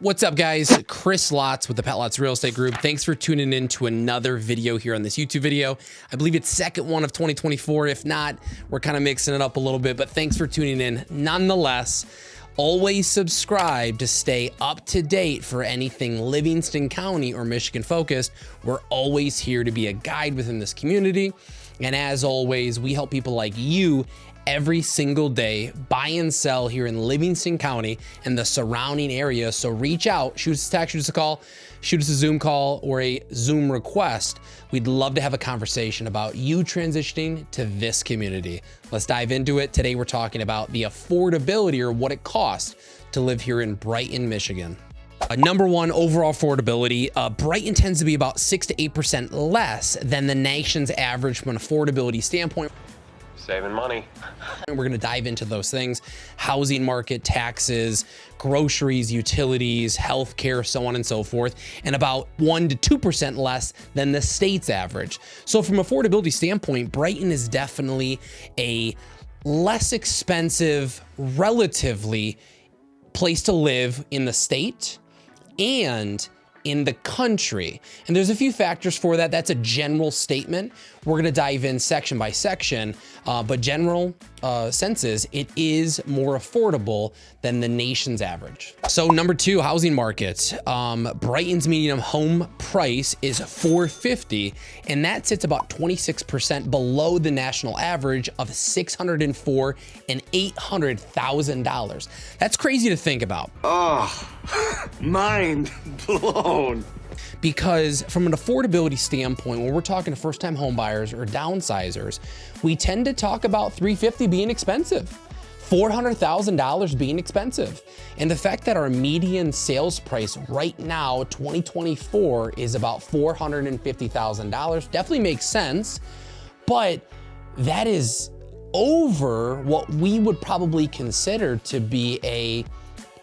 What's up, guys? Chris Lotz with the Pet Lotz Real Estate Group. Thanks for tuning in to another video here on this YouTube video. I believe it's second one of 2024. If not, we're kind of mixing it up a little bit, but thanks for tuning in. Nonetheless, always subscribe to stay up to date for anything Livingston County or Michigan focused. We're always here to be a guide within this community. And as always, we help people like you every single day buy and sell here in Livingston County and the surrounding area. So reach out, shoot us a text, shoot us a call, shoot us a Zoom call or a Zoom request. We'd love to have a conversation about you transitioning to this community. Let's dive into it. Today we're talking about the affordability or what it costs to live here in Brighton, Michigan. Number one, overall affordability. Brighton tends to be about 6 to 8% less than the nation's average from an affordability standpoint. Saving money. And we're gonna dive into those things: housing market, taxes, groceries, utilities, healthcare, so on and so forth, and about 1 to 2% less than the state's average. So from affordability standpoint, Brighton is definitely a less expensive, relatively, place to live in the state and in the country. And there's a few factors for that. That's a general statement. We're gonna dive in section by section, but general sense is it is more affordable than the nation's average. So number two, housing market. Brighton's median home price is $450, and that sits about 26% below the national average of $604,000 and $800,000. That's crazy to think about. Oh, mind blown. Because from an affordability standpoint, when we're talking to first-time home buyers or downsizers, we tend to talk about $350 being expensive, $400,000 being expensive. And the fact that our median sales price right now, 2024, is about $450,000 definitely makes sense, but that is over what we would probably consider to be a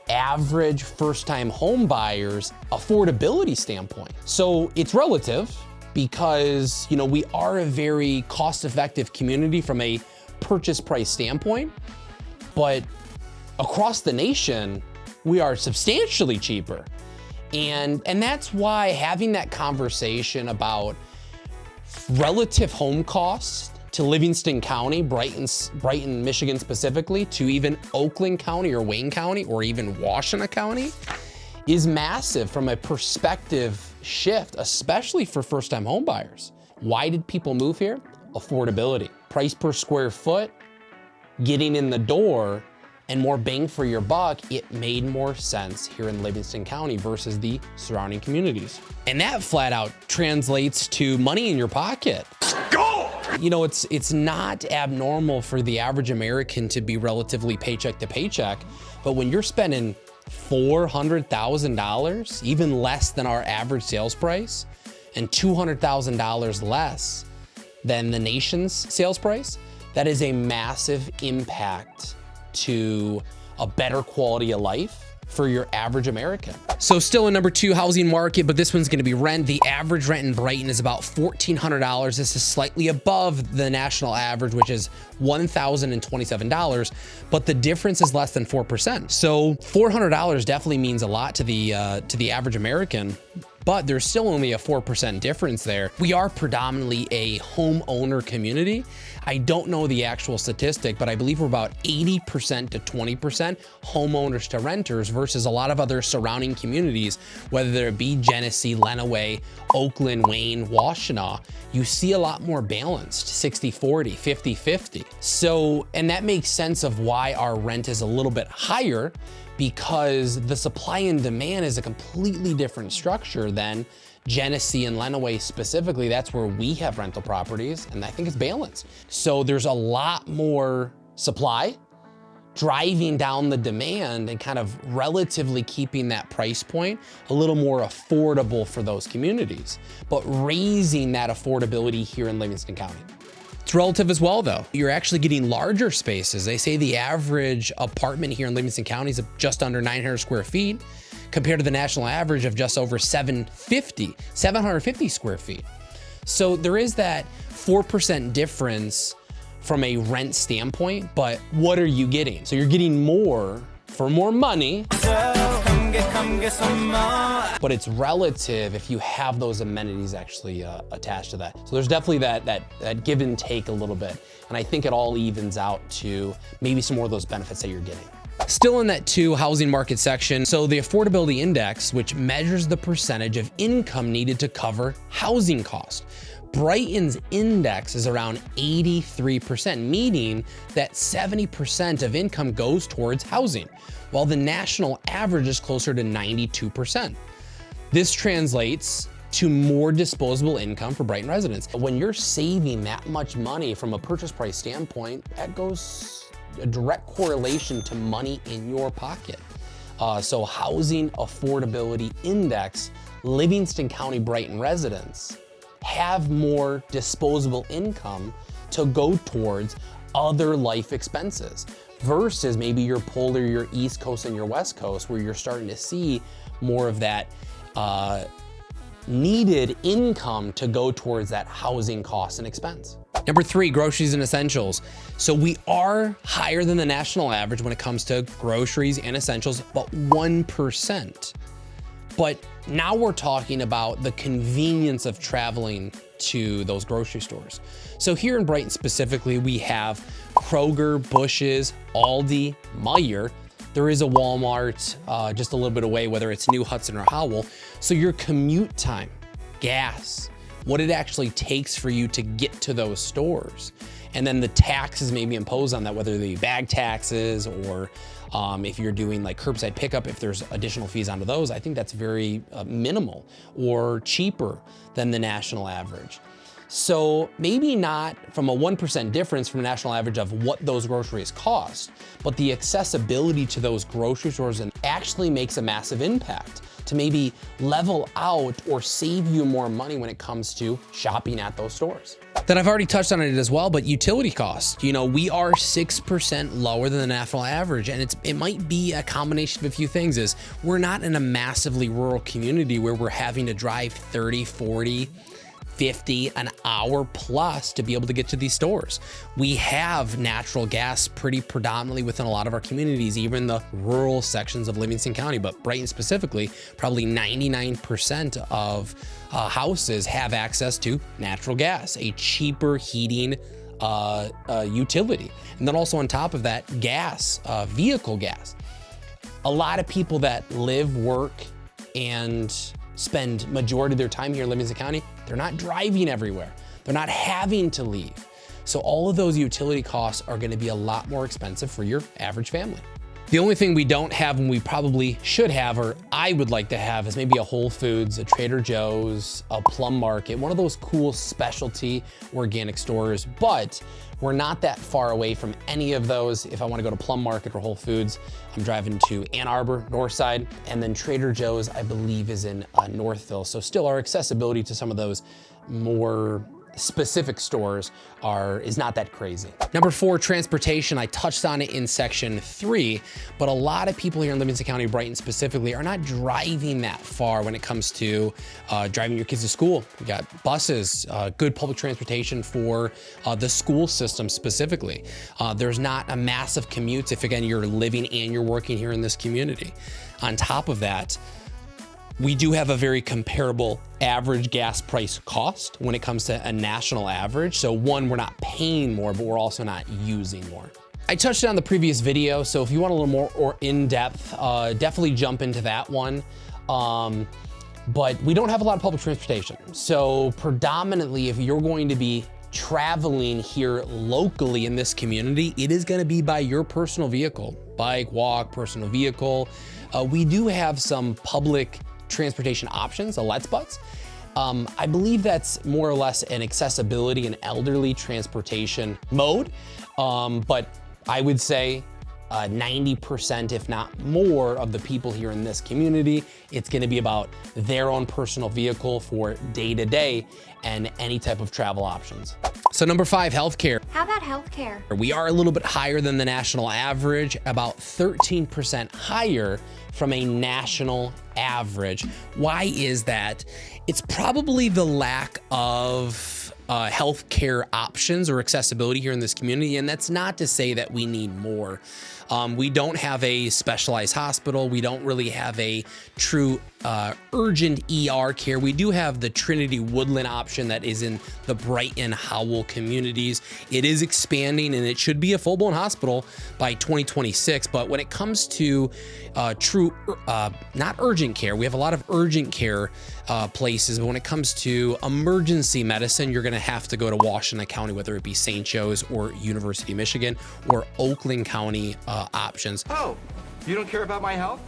average first-time home buyer's affordability standpoint. So it's relative because, you know, we are a very cost-effective community from a purchase price standpoint, but across the nation, we are substantially cheaper. And that's why having that conversation about relative home costs to Livingston County, Brighton, Michigan specifically, to even Oakland County or Wayne County or even Washtenaw County is massive from a perspective shift, especially for first-time home buyers. Why did people move here? Affordability. Price per square foot, getting in the door, and more bang for your buck. It made more sense here in Livingston County versus the surrounding communities. And that flat out translates to money in your pocket. You know, it's not abnormal for the average American to be relatively paycheck to paycheck, but when you're spending $400,000, even less than our average sales price, and $200,000 less than the nation's sales price, that is a massive impact to a better quality of life for your average American. So still a number two, housing market, but this one's gonna be rent. The average rent in Brighton is about $1,400. This is slightly above the national average, which is $1,027, but the difference is less than 4%. So $400 definitely means a lot to the average American, but there's still only a 4% difference there. We are predominantly a homeowner community. I don't know the actual statistic, but I believe we're about 80% to 20% homeowners to renters versus a lot of other surrounding communities, whether it be Genesee, Lenawee, Oakland, Wayne, Washtenaw. You see a lot more balanced, 60-40, 50-50. So, and that makes sense of why our rent is a little bit higher, because the supply and demand is a completely different structure than Genesee and Lenawee specifically. That's where we have rental properties, and I think it's balanced. So there's a lot more supply driving down the demand and kind of relatively keeping that price point a little more affordable for those communities, but raising that affordability here in Livingston County. It's relative as well, though. You're actually getting larger spaces. They say the average apartment here in Livingston County is just under 900 square feet compared to the national average of just over 750 square feet. So there is that 4% difference from a rent standpoint, but what are you getting? So you're getting more for more money. So come get some more. But it's relative if you have those amenities actually attached to that. So there's definitely that give and take a little bit. And I think it all evens out to maybe some more of those benefits that you're getting. Still in that housing market section. So the affordability index, which measures the percentage of income needed to cover housing cost. Brighton's index is around 83%, meaning that 70% of income goes towards housing, while the national average is closer to 92%. This translates to more disposable income for Brighton residents. When you're saving that much money from a purchase price standpoint, that goes a direct correlation to money in your pocket. So housing affordability index, Livingston County Brighton residents have more disposable income to go towards other life expenses versus maybe your polar, your East Coast and your West Coast, where you're starting to see more of that needed income to go towards that housing cost and expense. Number 3, groceries and essentials. So we are higher than the national average when it comes to groceries and essentials, but 1%. But now we're talking about the convenience of traveling to those grocery stores. So here in Brighton specifically, we have Kroger, Bush's, Aldi, Meijer. There is a Walmart just a little bit away, whether it's New Hudson or Howell. So your commute time, gas, what it actually takes for you to get to those stores. And then the taxes may be imposed on that, whether they be bag taxes or if you're doing like curbside pickup, if there's additional fees onto those, I think that's very minimal or cheaper than the national average. So maybe not from a 1% difference from the national average of what those groceries cost, but the accessibility to those grocery stores actually makes a massive impact to maybe level out or save you more money when it comes to shopping at those stores. Then I've already touched on it as well, but utility costs. You know, we are 6% lower than the national average, and it might be a combination of a few things. Is we're not in a massively rural community where we're having to drive 30, 40, 50 an hour plus to be able to get to these stores. We have natural gas pretty predominantly within a lot of our communities, even the rural sections of Livingston County, but Brighton specifically, probably 99% of houses have access to natural gas, a cheaper heating utility. And then also on top of that, gas, vehicle gas. A lot of people that live, work, and spend majority of their time here in Livingston County, they're not driving everywhere. They're not having to leave. So all of those utility costs are gonna be a lot more expensive for your average family. The only thing we don't have and we probably should have, or I would like to have, is maybe a Whole Foods, a Trader Joe's, a Plum Market, one of those cool specialty organic stores, but we're not that far away from any of those. If I wanna go to Plum Market or Whole Foods, I'm driving to Ann Arbor, Northside, and then Trader Joe's, I believe, is in Northville. So still our accessibility to some of those more specific stores is not that crazy. Number 4, transportation. I touched on it in section 3, but a lot of people here in Livingston County, Brighton specifically, are not driving that far when it comes to driving your kids to school. We got buses, good public transportation for the school system specifically. There's not a massive commutes if, again, you're living and you're working here in this community. On top of that, we do have a very comparable average gas price cost when it comes to a national average. So one, we're not paying more, but we're also not using more. I touched on the previous video, so if you want a little more or in-depth, definitely jump into that one. But we don't have a lot of public transportation. So predominantly, if you're going to be traveling here locally in this community, it is gonna be by your personal vehicle, bike, walk, personal vehicle. We do have some public transportation options, a Let's Bus. I believe that's more or less an accessibility and elderly transportation mode, but I would say 90%, if not more, of the people here in this community, it's gonna be about their own personal vehicle for day-to-day and any type of travel options. So number 5, healthcare. How about healthcare? We are a little bit higher than the national average, about 13% higher from a national average. Why is that? It's probably the lack of healthcare options or accessibility here in this community, and that's not to say that we need more. We don't have a specialized hospital. We don't really have a true urgent ER care. We do have the Trinity Woodland option that is in the Brighton Howell communities. It is expanding and it should be a full-blown hospital by 2026. But when it comes to true, not urgent care, we have a lot of urgent care places, but when it comes to emergency medicine, you're gonna have to go to Washington County, whether it be St. Joe's or University of Michigan or Oakland County options. Oh, you don't care about my health?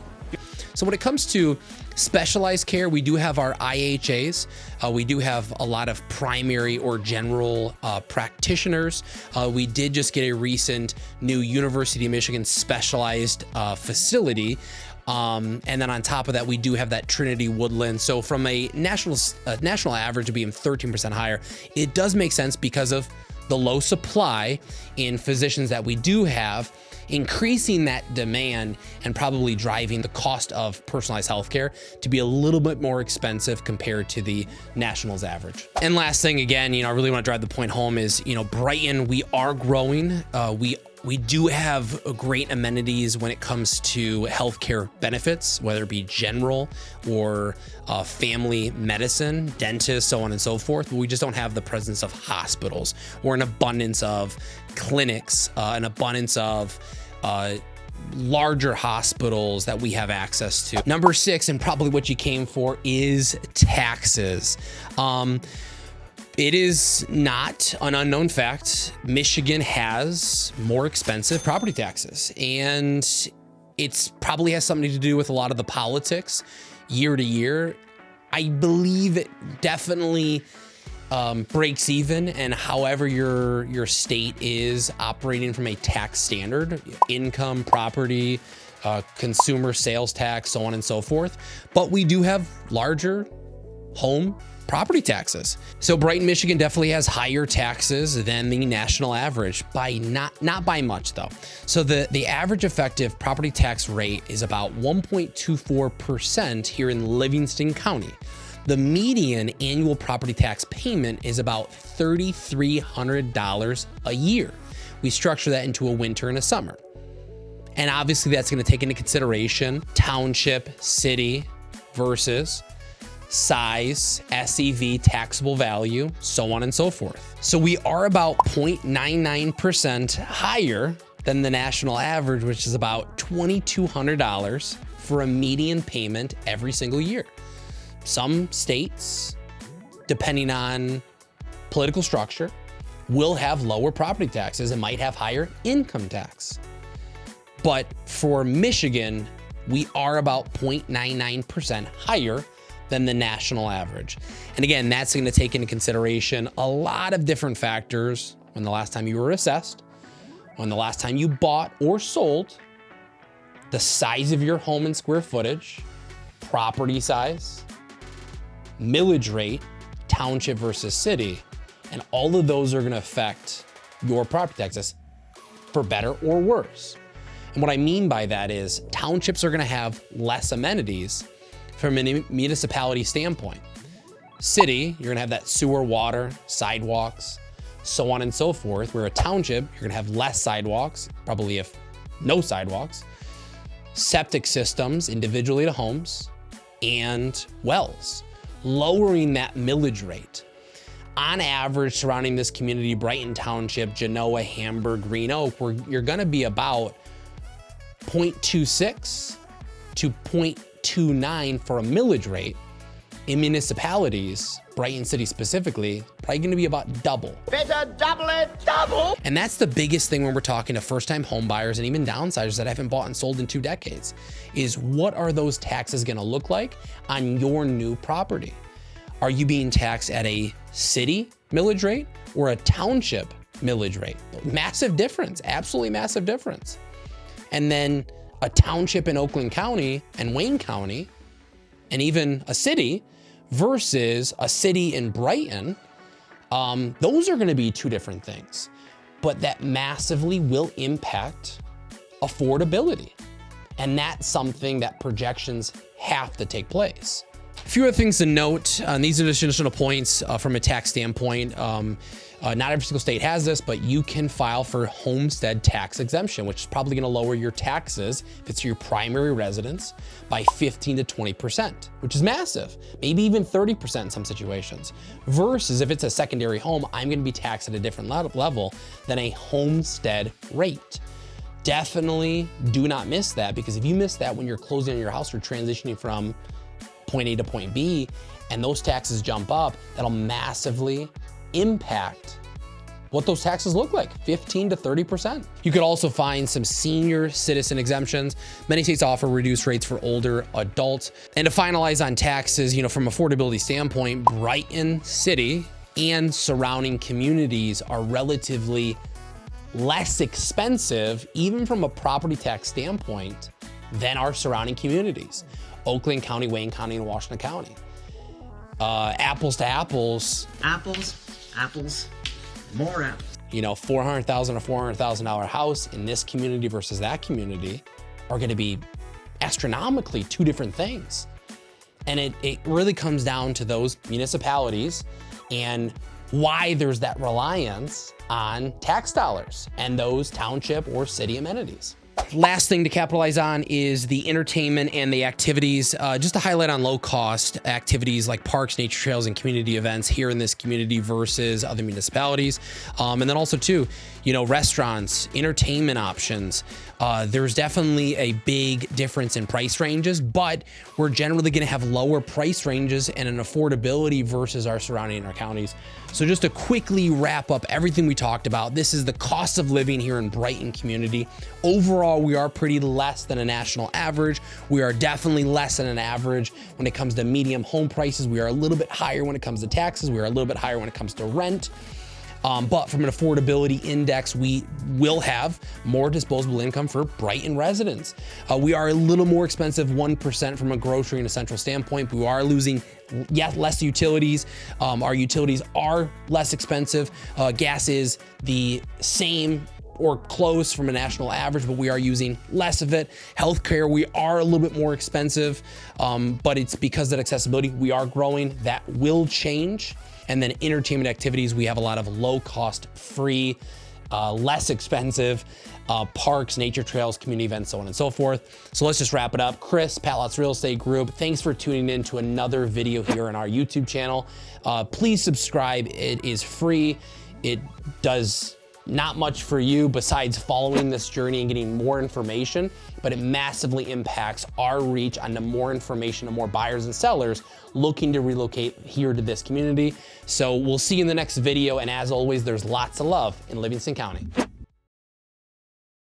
So when it comes to specialized care, we do have our IHAs. We do have a lot of primary or general practitioners. We did just get a recent new University of Michigan specialized facility. And then on top of that, we do have that Trinity Woodland. So from a national average of being 13% higher, it does make sense because of the low supply in physicians that we do have, increasing that demand and probably driving the cost of personalized healthcare to be a little bit more expensive compared to the nationals average. And last thing, again, I really want to drive the point home is, Brighton, we are growing. We do have great amenities when it comes to healthcare benefits, whether it be general or family medicine, dentists, so on and so forth. But we just don't have the presence of hospitals or an abundance of clinics, an abundance of larger hospitals that we have access to. Number 6, and probably what you came for, is taxes. It is not an unknown fact. Michigan has more expensive property taxes, and it's probably has something to do with a lot of the politics year to year. I believe it definitely breaks even, and however your state is operating from a tax standard, income, property, consumer sales tax, so on and so forth. But we do have larger home property taxes. So Brighton, Michigan definitely has higher taxes than the national average, by not by much though. So the average effective property tax rate is about 1.24% here in Livingston County. The median annual property tax payment is about $3,300 a year. We structure that into a winter and a summer. And obviously that's going to take into consideration township, city versus size, SEV, taxable value, so on and so forth. So we are about 0.99% higher than the national average, which is about $2,200 for a median payment every single year. Some states, depending on political structure, will have lower property taxes and might have higher income tax. But for Michigan, we are about 0.99% higher than the national average. And again, that's going to take into consideration a lot of different factors: when the last time you were assessed, when the last time you bought or sold, the size of your home in square footage, property size, millage rate, township versus city, and all of those are going to affect your property taxes for better or worse. And what I mean by that is townships are going to have less amenities from a municipality standpoint. City, you're gonna have that sewer, water, sidewalks, so on and so forth, where a township, you're gonna have less sidewalks, probably if no sidewalks, septic systems individually to homes, and wells, lowering that millage rate. On average, surrounding this community, Brighton Township, Genoa, Hamburg, Green Oak, you're gonna be about 0.26 to 0.29 for a millage rate. In municipalities, Brighton City specifically, probably gonna be about double. Better double it, double! And that's the biggest thing when we're talking to first-time home buyers and even downsizers that haven't bought and sold in 2 decades, is what are those taxes gonna look like on your new property? Are you being taxed at a city millage rate or a township millage rate? Massive difference, absolutely massive difference. And then a township in Oakland County and Wayne County, and even a city versus a city in Brighton, those are gonna be 2 different things, but that massively will impact affordability. And that's something that projections have to take place. A few other things to note, and these are the additional points from a tax standpoint. Not every single state has this, but you can file for homestead tax exemption, which is probably going to lower your taxes if it's your primary residence by 15 to 20%, which is massive, maybe even 30% in some situations. Versus if it's a secondary home, I'm going to be taxed at a different level than a homestead rate. Definitely do not miss that, because if you miss that when you're closing on your house or transitioning from point A to point B, and those taxes jump up, that'll massively impact what those taxes look like, 15 to 30%. You could also find some senior citizen exemptions. Many states offer reduced rates for older adults. And to finalize on taxes, from affordability standpoint, Brighton City and surrounding communities are relatively less expensive, even from a property tax standpoint, than our surrounding communities. Oakland County, Wayne County, and Washington County. Apples to apples. Apples, more apples. $400,000 or $400,000 house in this community versus that community are going to be astronomically two different things. And it really comes down to those municipalities and why there's that reliance on tax dollars and those township or city amenities. Last thing to capitalize on is the entertainment and the activities. Just to highlight on low cost activities like parks, nature trails, and community events here in this community versus other municipalities. And then also too, restaurants, entertainment options. There's definitely a big difference in price ranges, but we're generally gonna have lower price ranges and an affordability versus our surrounding counties. So just to quickly wrap up everything we talked about, this is the cost of living here in Brighton community. Overall, we are pretty less than a national average. We are definitely less than an average when it comes to medium home prices. We are a little bit higher when it comes to taxes. We are a little bit higher when it comes to rent. But from an affordability index, we will have more disposable income for Brighton residents. We are a little more expensive, 1% from a grocery and a central standpoint. But we are losing less utilities. Our utilities are less expensive. Gas is the same or close from a national average, but we are using less of it. Healthcare, we are a little bit more expensive, but it's because of that accessibility. We are growing. That will change. And then entertainment activities, we have a lot of low cost, free, less expensive parks, nature trails, community events, so on and so forth. So let's just wrap it up. Chris, Pat Lotz Real Estate Group, thanks for tuning in to another video here on our YouTube channel. Please subscribe. It is free. It does not much for you besides following this journey and getting more information, but it massively impacts our reach onto more information and more buyers and sellers looking to relocate here to this community. So we'll see you in the next video. And as always, there's lots of love in Livingston County.